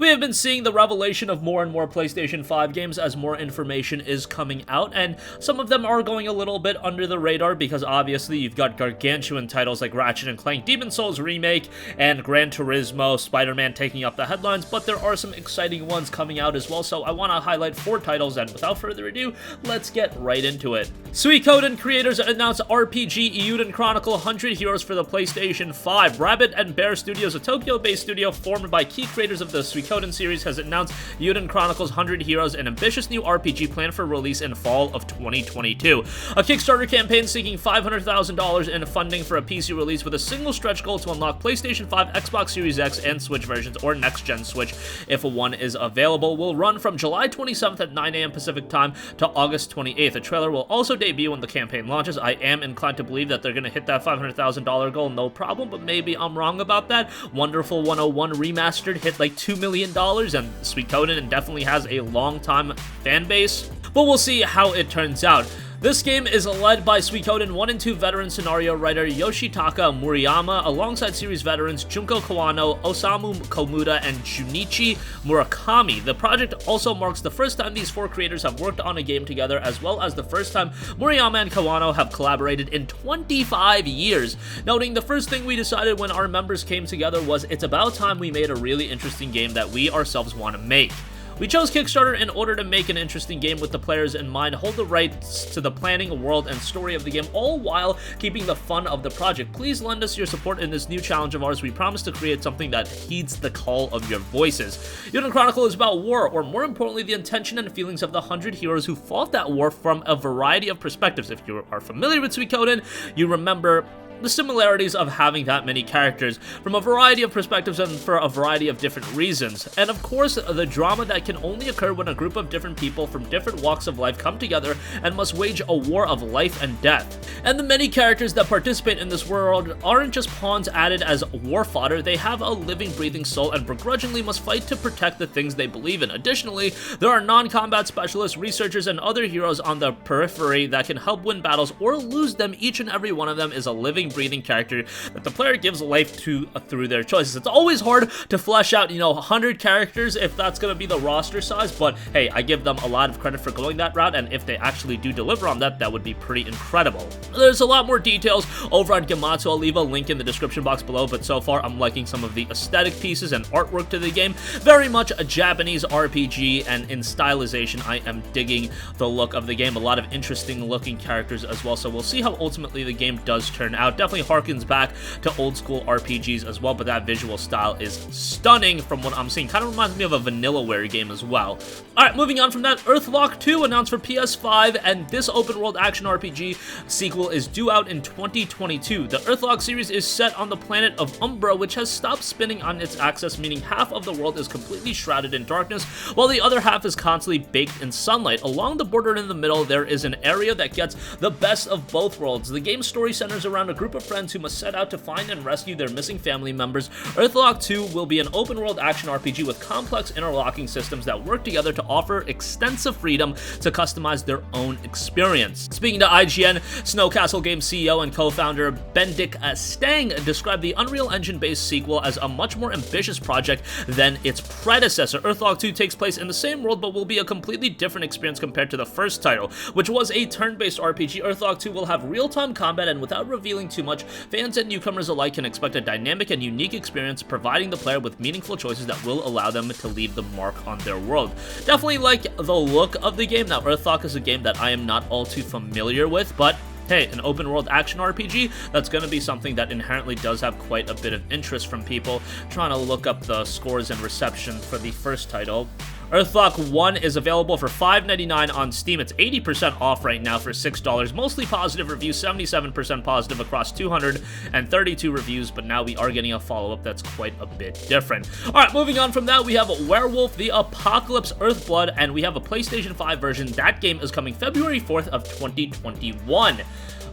We have been seeing the revelation of more and more PlayStation 5 games as more information is coming out, and some of them are going a little bit under the radar because obviously you've got gargantuan titles like Ratchet & Clank Demon's Souls Remake and Gran Turismo, Spider-Man taking up the headlines, but there are some exciting ones coming out as well, so I want to highlight 4 titles, and without further ado, let's get right into it. Suikoden creators announced RPG Earthlock Chronicle 100 Heroes for the PlayStation 5. Rabbit and Bear Studios, a Tokyo-based studio formed by key creators of the Suikoden series, has announced Earthlock Chronicles 100 Heroes, an ambitious new RPG planned for release in fall of 2022. A Kickstarter campaign seeking $500,000 in funding for a PC release with a single stretch goal to unlock PlayStation 5, Xbox Series X, and Switch versions, or next-gen Switch if one is available, will run from July 27th at 9 a.m. Pacific Time to August 28th. A trailer will also debut when the campaign launches. I am inclined to believe that they're going to hit that $500,000 goal, no problem, but maybe I'm wrong about that. Wonderful 101 Remastered hit like $2 million, and Suikoden definitely has a long-time fan base, but we'll see how it turns out. This game is led by Suikoden 1 and 2 veteran scenario writer Yoshitaka Murayama, alongside series veterans Junko Kawano, Osamu Komuda, and Junichi Murakami. The project also marks the first time these 4 creators have worked on a game together, as well as the first time Murayama and Kawano have collaborated in 25 years. Noting the first thing we decided when our members came together was it's about time we made a really interesting game that we ourselves want to make. We chose Kickstarter in order to make an interesting game with the players in mind, hold the rights to the planning, world, and story of the game, all while keeping the fun of the project. Please lend us your support in this new challenge of ours. We promise to create something that heeds the call of your voices. Earthlock Chronicle is about war, or more importantly, the intention and feelings of the 100 heroes who fought that war from a variety of perspectives. If you are familiar with Suikoden, you remember the similarities of having that many characters from a variety of perspectives and for a variety of different reasons. And of course, the drama that can only occur when a group of different people from different walks of life come together and must wage a war of life and death. And the many characters that participate in this world aren't just pawns added as war fodder, they have a living, breathing soul and begrudgingly must fight to protect the things they believe in. Additionally, there are non-combat specialists, researchers, and other heroes on the periphery that can help win battles or lose them. Each and every one of them is a living, breathing character that the player gives life to through their choices. It's always hard to flesh out, 100 characters if that's going to be the roster size, but hey, I give them a lot of credit for going that route, and if they actually do deliver on that, that would be pretty incredible. There's a lot more details over on Gematsu. I'll leave a link in the description box below, but so far I'm liking some of the aesthetic pieces and artwork to the game. Very much a Japanese RPG, and in stylization, I am digging the look of the game. A lot of interesting looking characters as well, so we'll see how ultimately the game does turn out. Definitely harkens back to old school RPGs as well, but that visual style is stunning from what I'm seeing. Kind of reminds me of a Vanillaware game as well. Alright, moving on from that, Earthlock II announced for PS5, and this open world action RPG sequel is due out in 2022. The Earthlock series is set on the planet of Umbra, which has stopped spinning on its axis, meaning half of the world is completely shrouded in darkness, while the other half is constantly baked in sunlight. Along the border in the middle, there is an area that gets the best of both worlds. The game's story centers around a group of friends who must set out to find and rescue their missing family members. Earthlock 2 will be an open-world action RPG with complex interlocking systems that work together to offer extensive freedom to customize their own experience. Speaking to IGN, Snowcastle Games CEO and co-founder Bendik Stang described the Unreal Engine-based sequel as a much more ambitious project than its predecessor. Earthlock 2 takes place in the same world, but will be a completely different experience compared to the first title, which was a turn-based RPG. Earthlock 2 will have real-time combat, and without revealing too much, fans and newcomers alike can expect a dynamic and unique experience, providing the player with meaningful choices that will allow them to leave the mark on their world. Definitely like the look of the game. Now, Earthlock is a game that I am not all too familiar with, but hey, an open world action RPG, that's going to be something that inherently does have quite a bit of interest from people. Trying to look up the scores and reception for the first title. Earthlock 1 is available for $5.99 on Steam. It's 80% off right now for $6. Mostly positive reviews, 77% positive across 232 reviews, but now we are getting a follow-up that's quite a bit different. Alright, moving on from that, we have Werewolf the Apocalypse Earthblood, and we have a PlayStation 5 version. That game is coming February 4th of 2021.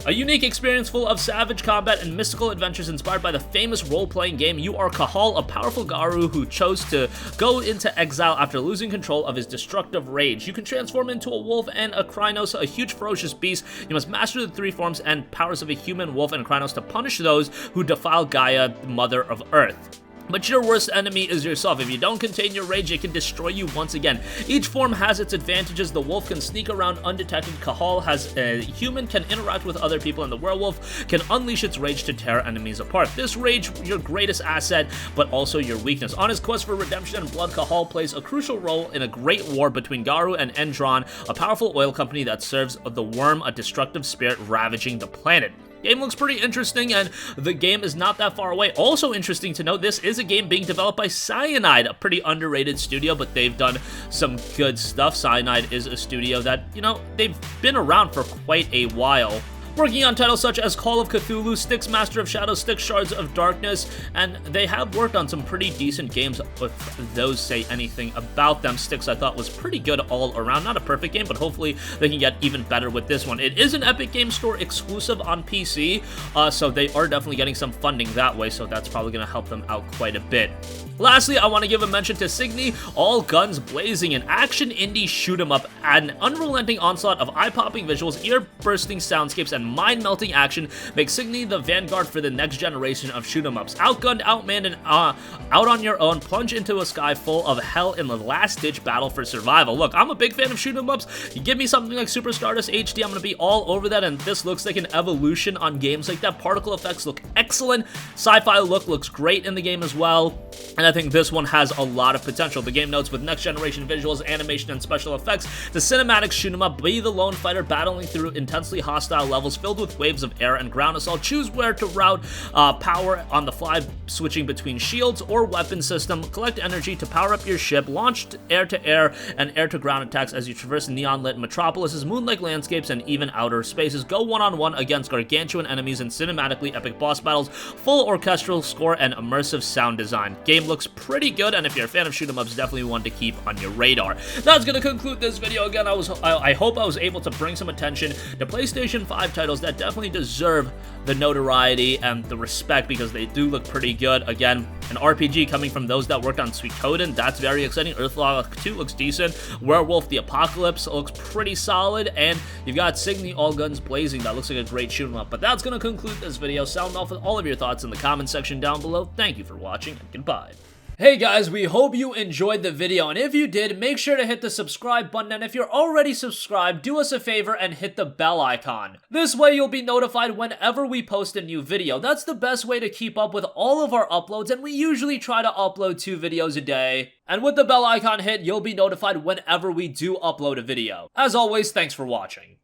A unique experience full of savage combat and mystical adventures inspired by the famous role-playing game. You are Kahal, a powerful Garu who chose to go into exile after losing control of his destructive rage. You can transform into a wolf and a Krynos, a huge ferocious beast. You must master the 3 forms and powers of a human, wolf, and Krynos to punish those who defile Gaia, mother of Earth. But your worst enemy is yourself. If you don't contain your rage, it can destroy you once again. Each form has its advantages. The wolf can sneak around undetected. Cahal has a human, can interact with other people, and the werewolf can unleash its rage to tear enemies apart. This rage, your greatest asset, but also your weakness. On his quest for redemption and blood, Cahal plays a crucial role in a great war between Garu and Endron, a powerful oil company that serves the worm, a destructive spirit ravaging the planet. Game looks pretty interesting, and the game is not that far away. Also interesting to note, this is a game being developed by Cyanide, a pretty underrated studio, but they've done some good stuff. Cyanide is a studio that, you know, they've been around for quite a while, working on titles such as Call of Cthulhu, Styx Master of Shadows, Styx Shards of Darkness, and they have worked on some pretty decent games, if those say anything about them. Styx, I thought, was pretty good all around. Not a perfect game, but hopefully they can get even better with this one. It is an Epic Games Store exclusive on PC, so they are definitely getting some funding that way, so that's probably going to help them out quite a bit. Lastly, I want to give a mention to Signy, All Guns Blazing, an action indie shoot-'em-up, an unrelenting onslaught of eye-popping visuals, ear-bursting soundscapes, and mind-melting action makes Signy the vanguard for the next generation of shoot-'em-ups. Outgunned, outmanned, and out on your own, plunge into a sky full of hell in the last-ditch battle for survival. Look, I'm a big fan of shoot-'em-ups. You give me something like Super Stardust HD, I'm going to be all over that, and this looks like an evolution on games like that. Particle effects look excellent. Sci-fi look looks great in the game as well, and I think this one has a lot of potential. The game notes, with next-generation visuals, animation, and special effects, the cinematic shoot-'em-up, be the lone fighter battling through intensely hostile levels filled with waves of air and ground assault. Choose where to route power on the fly, switching between shields or weapon system. Collect energy to power up your ship. Launch air-to-air and air-to-ground attacks as you traverse neon-lit metropolises, moon-like landscapes, and even outer spaces. Go one-on-one against gargantuan enemies in cinematically epic boss battles. Full orchestral score and immersive sound design. Game looks pretty good, and if you're a fan of shoot-'em-ups, definitely one to keep on your radar. That's going to conclude this video. Again, I hope I was able to bring some attention to PlayStation 5 titles that definitely deserve the notoriety and the respect, because they do look pretty good. Again, an RPG coming from those that worked on Suikoden, that's very exciting. Earthlock II looks decent. Werewolf the Apocalypse looks pretty solid, and you've got Signy, All Guns Blazing, that looks like a great shoot-'em-up. But that's going to conclude this video. Sound off with all of your thoughts in the comment section down below. Thank you for watching, and goodbye. Hey guys, we hope you enjoyed the video, and if you did, make sure to hit the subscribe button, and if you're already subscribed, do us a favor and hit the bell icon. This way you'll be notified whenever we post a new video. That's the best way to keep up with all of our uploads, and we usually try to upload 2 videos a day. And with the bell icon hit, you'll be notified whenever we do upload a video. As always, thanks for watching.